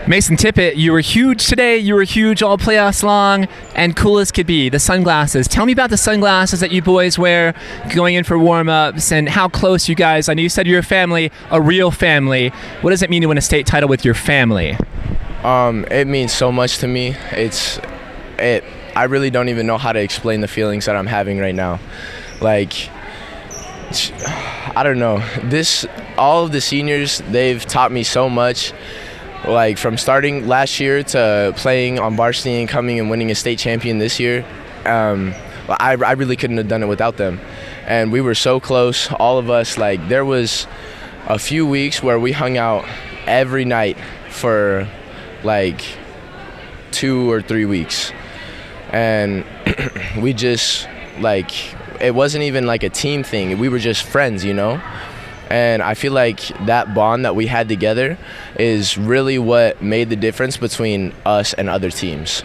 Mason Tippett, you were huge today. You were huge all playoffs long, and cool as could be. The sunglasses. Tell me about the sunglasses that you boys wear going in for warm-ups and how close you guys. I know you said you're a family, a real family. What does it mean to win a state title with your family? It means so much to me. I really don't even know how to explain the feelings that I'm having right now. Like, I don't know. All of the seniors, they've taught me so much. Like, from starting last year to playing on varsity and coming and winning a state champion this year, I really couldn't have done it without them. And we were so close, all of us. Like, there was a few weeks where we hung out every night for like 2 or 3 weeks. And we just, like, it wasn't even like a team thing. We were just friends, you know? And I feel like that bond that we had together is really what made the difference between us and other teams.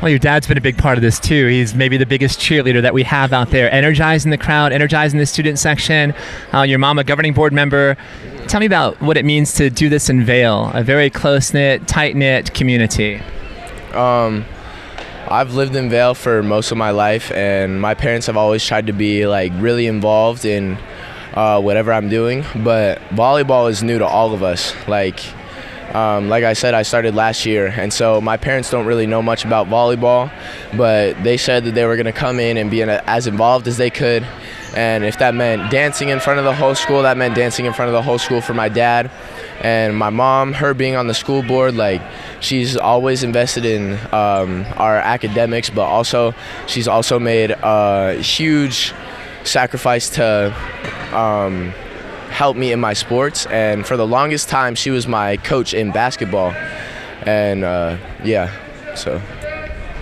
Well, your dad's been a big part of this too. He's maybe the biggest cheerleader that we have out there, energizing the crowd, energizing the student section. Your mom, a governing board member. Tell me about what it means to do this in Vail, a very close-knit, tight-knit community. I've lived in Vail for most of my life, and my parents have always tried to be like really involved in whatever I'm doing, but volleyball is new to all of us. Like I said, I started last year, and so my parents don't really know much about volleyball, but they said that they were going to come in and be as involved as they could, and if that meant dancing in front of the whole school, that meant dancing in front of the whole school for my dad. And my mom, her being on the school board, like, she's always invested in our academics, but also she's also made a huge sacrifice to help me in my sports. And for the longest time, she was my coach in basketball. And so.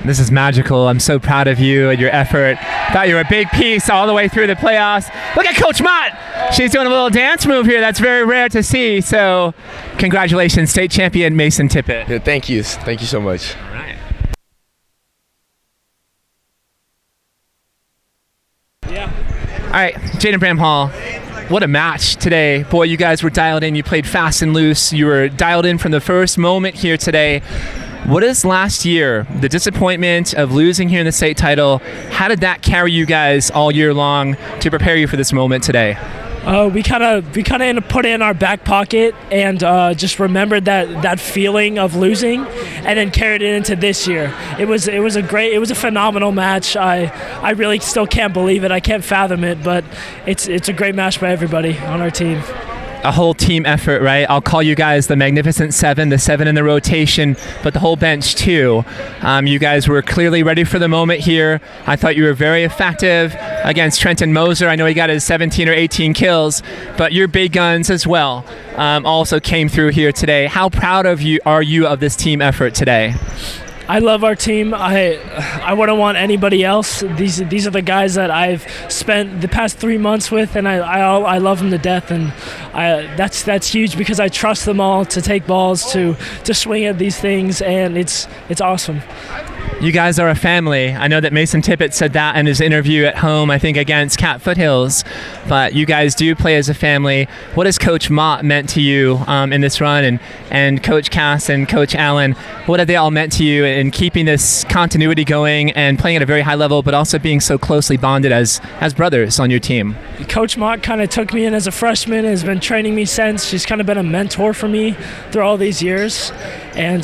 This is magical. I'm so proud of you and your effort. Thought you were a big piece all the way through the playoffs. Look at Coach Mott. She's doing a little dance move here. That's very rare to see. So congratulations, state champion Mason Tippett. Yeah, thank you. Thank you so much. All right. Yeah. All right, Jaden Bramhall. What a match today. Boy, you guys were dialed in. You played fast and loose. You were dialed in from the first moment here today. What is last year, the disappointment of losing here in the state title, how did that carry you guys all year long to prepare you for this moment today? We kind of put it in our back pocket and just remembered that feeling of losing, and then carried it into this year. It was a phenomenal match. I really still can't believe it. I can't fathom it, but it's a great match by everybody on our team. A whole team effort, right? I'll call you guys the Magnificent Seven, the seven in the rotation, but the whole bench too. You guys were clearly ready for the moment here. I thought you were very effective against Trenton Moser. I know he got his 17 or 18 kills, but your big guns as well also came through here today. How proud are you of this team effort today? I love our team. I wouldn't want anybody else. These are the guys that I've spent the past 3 months with, and I love them to death. And that's huge because I trust them all to take balls, to swing at these things, and it's awesome. You guys are a family. I know that Mason Tippett said that in his interview at home, I think against Cat Foothills, but you guys do play as a family. What has Coach Mott meant to you in this run, and Coach Cass and Coach Allen, what have they all meant to you in keeping this continuity going and playing at a very high level, but also being so closely bonded as brothers on your team? Coach Mott kind of took me in as a freshman and has been training me since. She's kind of been a mentor for me through all these years, and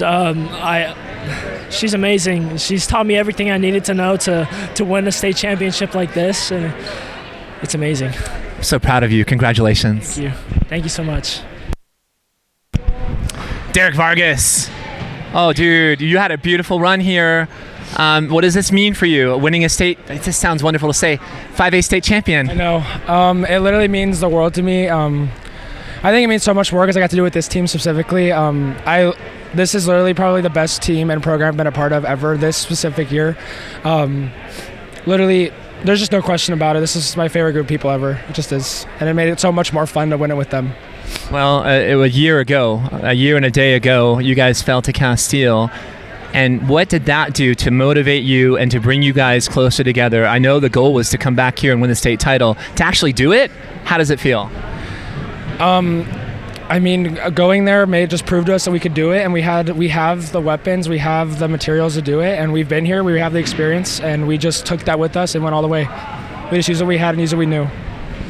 she's amazing. She's taught me everything I needed to know to win a state championship like this, and it's amazing. I'm so proud of you. Congratulations. Thank you. Thank you so much. Derek Vargas. Oh, dude, you had a beautiful run here. What does this mean for you? Winning a state, it just sounds wonderful to say, 5A state champion. I know. It literally means the world to me. I think it means so much more because I got to do it with this team specifically. This is literally probably the best team and program I've been a part of ever this specific year. Literally, there's just no question about it. This is my favorite group of people ever. It just is. And it made it so much more fun to win it with them. Well, a year and a day ago, you guys fell to Castile. And what did that do to motivate you and to bring you guys closer together? I know the goal was to come back here and win the state title. To actually do it, how does it feel? I mean, going there just proved to us that we could do it, and we have the weapons, we have the materials to do it, and we've been here, we have the experience, and we just took that with us and went all the way. We just used what we had and used what we knew.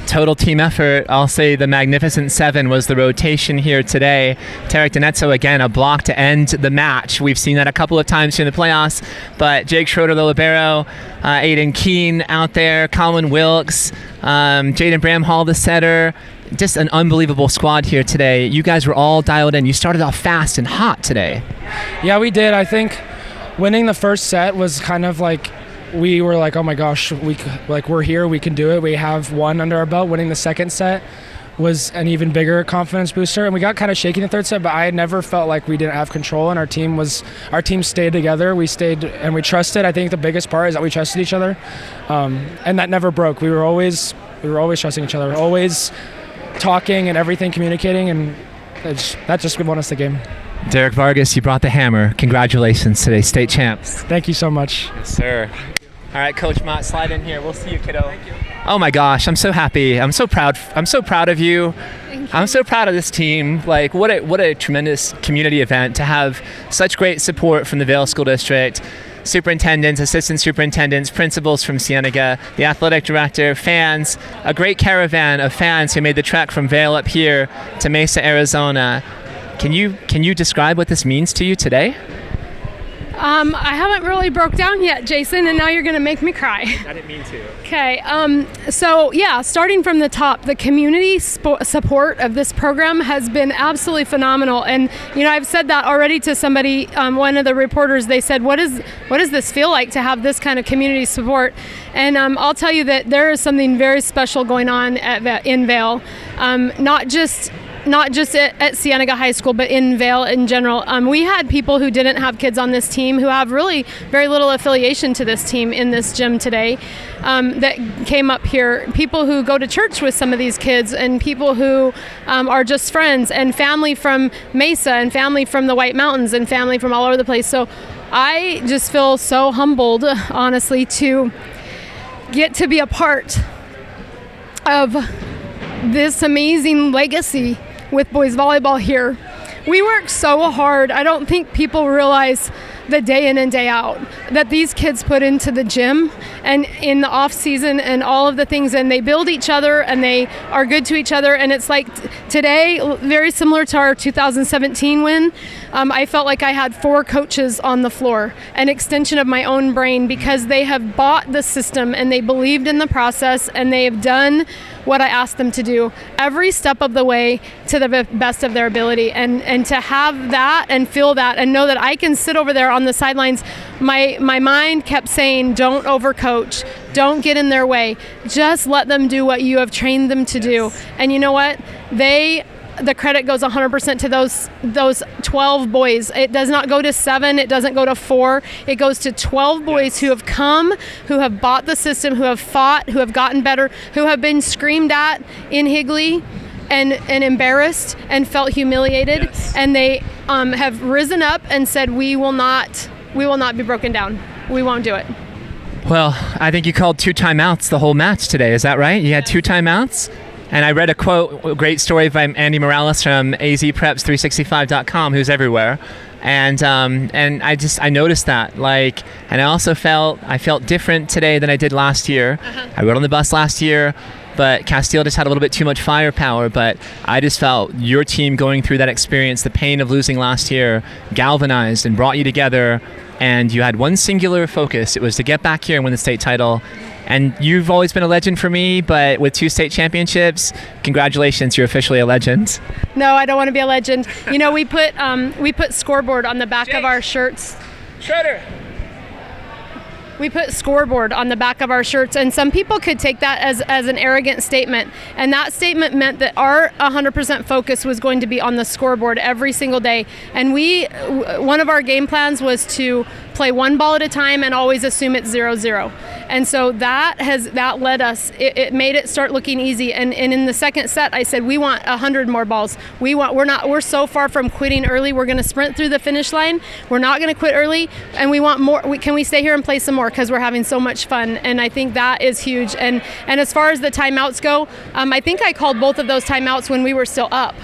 Total team effort. I'll say the Magnificent Seven was the rotation here today. Tarek Denetzo, again, a block to end the match. We've seen that a couple of times here in the playoffs, but Jake Schroeder, the libero, Aiden Keene out there, Colin Wilkes, Jaden Bramhall, the setter. Just an unbelievable squad here today. You guys were all dialed in. You started off fast and hot today. Yeah, we did. I think winning the first set was kind of like, we were like, oh my gosh, we're here, we can do it. We have one under our belt. Winning the second set was an even bigger confidence booster, and we got kind of shaky in the third set, but I never felt like we didn't have control, and our team stayed together. We stayed and we trusted. I think the biggest part is that we trusted each other, and that never broke. We were always trusting each other, always talking and everything, communicating, and that just won us the game. Derek Vargas, you brought the hammer. Congratulations today, state champs. Thank you so much. Yes, sir. All right, Coach Mott, slide in here. We'll see you, kiddo. Thank you. Oh my gosh, I'm so happy. I'm so proud of you. I'm so proud of this team. Like, what a tremendous community event to have such great support from the Vail School District. Superintendents, assistant superintendents, principals from Cienega, the athletic director, fans, a great caravan of fans who made the trek from Vail up here to Mesa, Arizona. Can you describe what this means to you today? I haven't really broke down yet, Jason, and now you're going to make me cry. I didn't mean to. Okay, so yeah, starting from the top, the community support of this program has been absolutely phenomenal. And you know, I've said that already to somebody, one of the reporters. They said, "What does this feel like to have this kind of community support?" And I'll tell you that there is something very special going on in Vail, not just at Cienega High School, but in Vail in general. We had people who didn't have kids on this team who have really very little affiliation to this team in this gym today that came up here. People who go to church with some of these kids, and people who are just friends, and family from Mesa, and family from the White Mountains, and family from all over the place. So I just feel so humbled, honestly, to get to be a part of this amazing legacy with boys volleyball here. We work so hard. I don't think people realize the day in and day out that these kids put into the gym and in the off season and all of the things, and they build each other and they are good to each other. And it's like today, very similar to our 2017 win, I felt like I had 4 coaches on the floor, an extension of my own brain, because they have bought the system and they believed in the process and they have done what I asked them to do every step of the way to the best of their ability. And to have that and feel that and know that I can sit over there on the sidelines, my mind kept saying, don't overcoach, don't get in their way, just let them do what you have trained them to do. And you know what? The credit goes 100% to those 12 boys. It does not go to 7. It doesn't go to 4. It goes to 12 boys who have come, who have bought the system, who have fought, who have gotten better, who have been screamed at in Higley and embarrassed and felt humiliated. Yes. And they have risen up and said, we will not be broken down. We won't do it. Well, I think you called 2 timeouts the whole match today. Is that right? You had 2 timeouts? And I read a great story by Andy Morales from azpreps365.com, who's everywhere. And I noticed that, and I also felt different today than I did last year. I rode on the bus last year, but Castile just had a little bit too much firepower. But I just felt your team going through that experience, the pain of losing last year, galvanized and brought you together. And you had one singular focus. It was to get back here and win the state title. And you've always been a legend for me, but with 2 state championships, congratulations, you're officially a legend. No, I don't want to be a legend. You know, we put scoreboard on the back of our shirts. Schroeder. We put scoreboard on the back of our shirts, and some people could take that as an arrogant statement. And that statement meant that our 100% focus was going to be on the scoreboard every single day. And one of our game plans was to play 1 ball at a time and always assume it's 0-0. And so that led us. It made it start looking easy. And in the second set, I said, we want 100 more balls. We're so far from quitting early. We're going to sprint through the finish line. We're not going to quit early, and we want more. Can we stay here and play some more? Because we're having so much fun, and I think that is huge. And as far as the timeouts go, I think I called both of those timeouts when we were still up.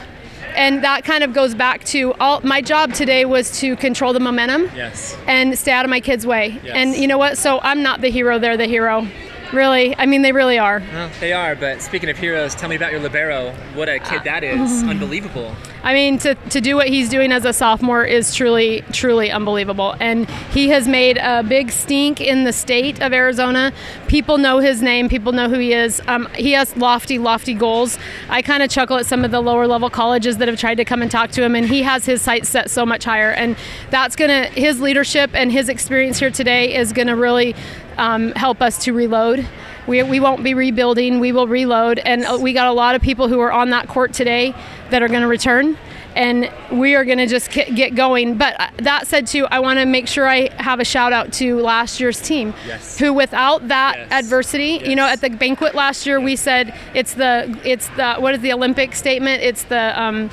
and that kind of goes back to my job today was to control the momentum. Yes. And stay out of my kids' way. Yes. And you know what? So I'm not the hero, they're the hero. Really, I mean, they really are. Well, they are, but speaking of heroes, tell me about your libero. What a kid that is. Unbelievable. I mean, to do what he's doing as a sophomore is truly, truly unbelievable. And he has made a big stink in the state of Arizona. People know his name. People know who he is. He has lofty, lofty goals. I kind of chuckle at some of the lower level colleges that have tried to come and talk to him, and he has his sights set so much higher. And that's his leadership and his experience here today is going to really help us to reload. We won't be rebuilding, we will reload, and we got a lot of people who are on that court today that are going to return, and we are going to just get going. But that said too, I want to make sure I have a shout out to last year's team, yes. who without that adversity, yes. You know, at the banquet last year we said it's the what is the Olympic statement? It's the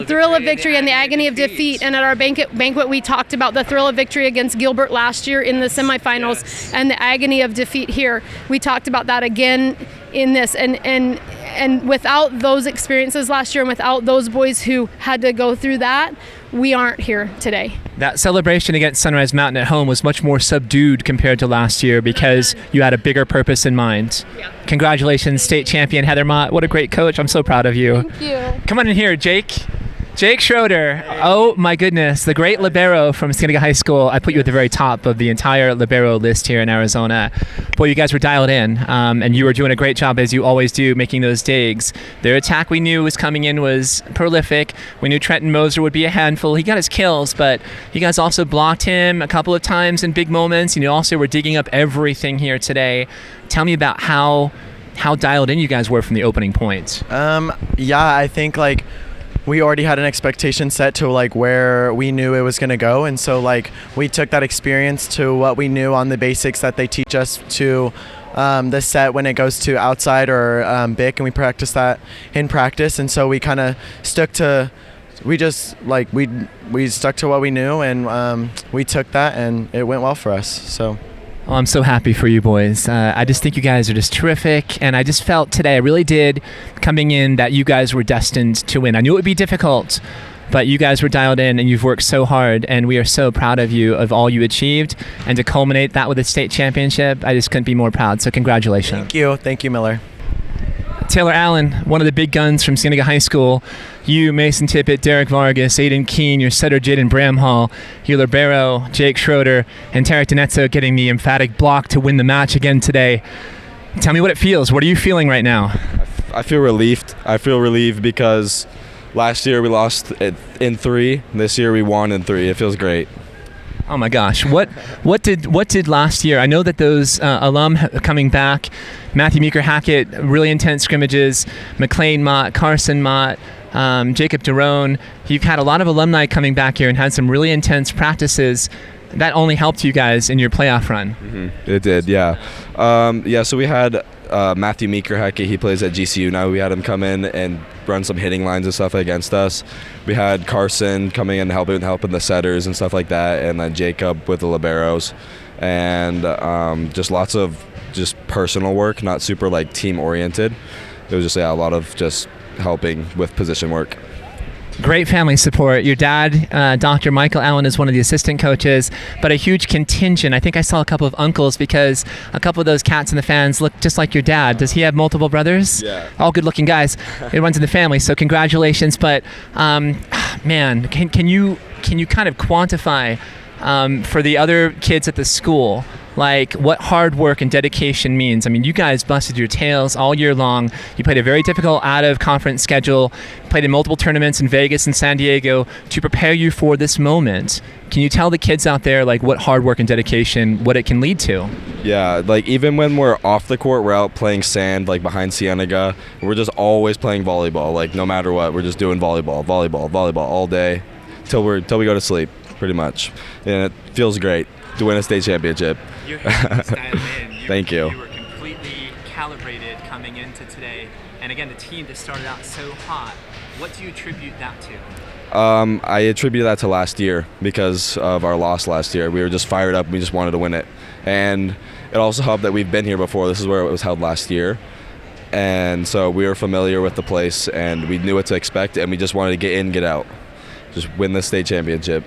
thrill of victory and the agony of defeat. And at our banquet, we talked about the thrill of victory against Gilbert last year in the semifinals, yes. and the agony of defeat here. We talked about that again in this. And without those experiences last year and without those boys who had to go through that, we aren't here today. That celebration against Sunrise Mountain at home was much more subdued compared to last year because you had a bigger purpose in mind. Yeah. Congratulations, state champion Heather Mott. What a great coach. I'm so proud of you. Thank you. Come on in here, Jake. Jake Schroeder. Oh my goodness, the great libero from Skyline High School. I put you at the very top of the entire libero list here in Arizona. Boy, you guys were dialed in, and you were doing a great job, as you always do, making those digs. Their attack we knew was coming in was prolific. We knew Trenton Moser would be a handful. He got his kills, but you guys also blocked him a couple of times in big moments, and you also were digging up everything here today. Tell me about how dialed in you guys were from the opening points. Yeah, I think we already had an expectation set to where we knew it was going to go, and so we took that experience to what we knew on the basics that they teach us to the set when it goes to outside or BIC, and we practice that in practice. And so we kind of stuck to we stuck to what we knew, and we took that, and it went well for us. So Oh, I'm so happy for you boys. I just think you guys are just terrific, and I just felt today, I really did, coming in, that you guys were destined to win. I knew it would be difficult, but you guys were dialed in, and you've worked so hard, and we are so proud of you, of all you achieved, and to culminate that with a state championship, I just couldn't be more proud, so congratulations. Thank you, Miller. Taylor Allen, one of the big guns from Skyline High School. You, Mason Tippett, Derek Vargas, Aiden Keene, your setter Jaden Bramhall, your libero Jake Schroeder, and Tarek Denetzo getting the emphatic block to win the match again today. Tell me what it feels. What are you feeling right now? I feel relieved. I feel relieved because last year we lost in 3. This year we won in 3. It feels great. Oh my gosh! What did last year? I know that those alum coming back, Matthew Meeker Hackett, really intense scrimmages, McLean Mott, Carson Mott, Jacob Derone. You've had a lot of alumni coming back here and had some really intense practices. That only helped you guys in your playoff run. Mm-hmm. It did, yeah. So we had Matthew Meeker Hackett. He plays at GCU now. We had him come in and run some hitting lines and stuff against us. We had Carson coming in helping the setters and stuff like that, and then Jacob with the liberos, and just lots of just personal work, not super team oriented. It was just a lot of just helping with position work. Great family support. Your dad, Dr. Michael Allen, is one of the assistant coaches, but a huge contingent. I think I saw a couple of uncles because a couple of those cats in the fans look just like your dad. Does he have multiple brothers? Yeah. All good-looking guys. It runs in the family, so congratulations. But man, can you kind of quantify for the other kids at the school, what hard work and dedication means? I mean, you guys busted your tails all year long. You played a very difficult out-of-conference schedule, played in multiple tournaments in Vegas and San Diego to prepare you for this moment. Can you tell the kids out there, what hard work and dedication, what it can lead to? Yeah, even when we're off the court, we're out playing sand, behind Cienega. We're just always playing volleyball. No matter what, we're just doing volleyball all day till we go to sleep, pretty much. And it feels great to win a state championship. You're dialed in. Thank you. You were completely calibrated coming into today. And again, the team just started out so hot. What do you attribute that to? I attribute that to last year because of our loss last year. We were just fired up. We just wanted to win it. And it also helped that we've been here before. This is where it was held last year. and so we were familiar with the place, and we knew what to expect, and we just wanted to get in, get out, just win the state championship.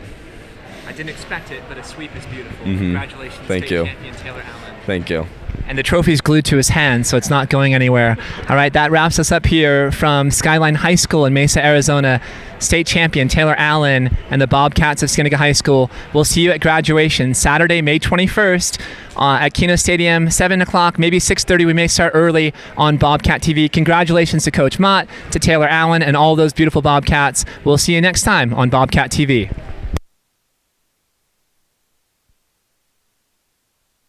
I didn't expect it, but a sweep is beautiful. Mhm. Congratulations, Thank state you. champion Taylor Allen. Thank you. And the trophy's glued to his hand, so it's not going anywhere. All right, that wraps us up here from Skyline High School in Mesa, Arizona. State champion Taylor Allen and the Bobcats of Skinniga High School. We'll see you at graduation Saturday, May 21st at Keno Stadium, 7 o'clock, maybe 6:30. We may start early on Bobcat TV. Congratulations to Coach Mott, to Taylor Allen, and all those beautiful Bobcats. We'll see you next time on Bobcat TV.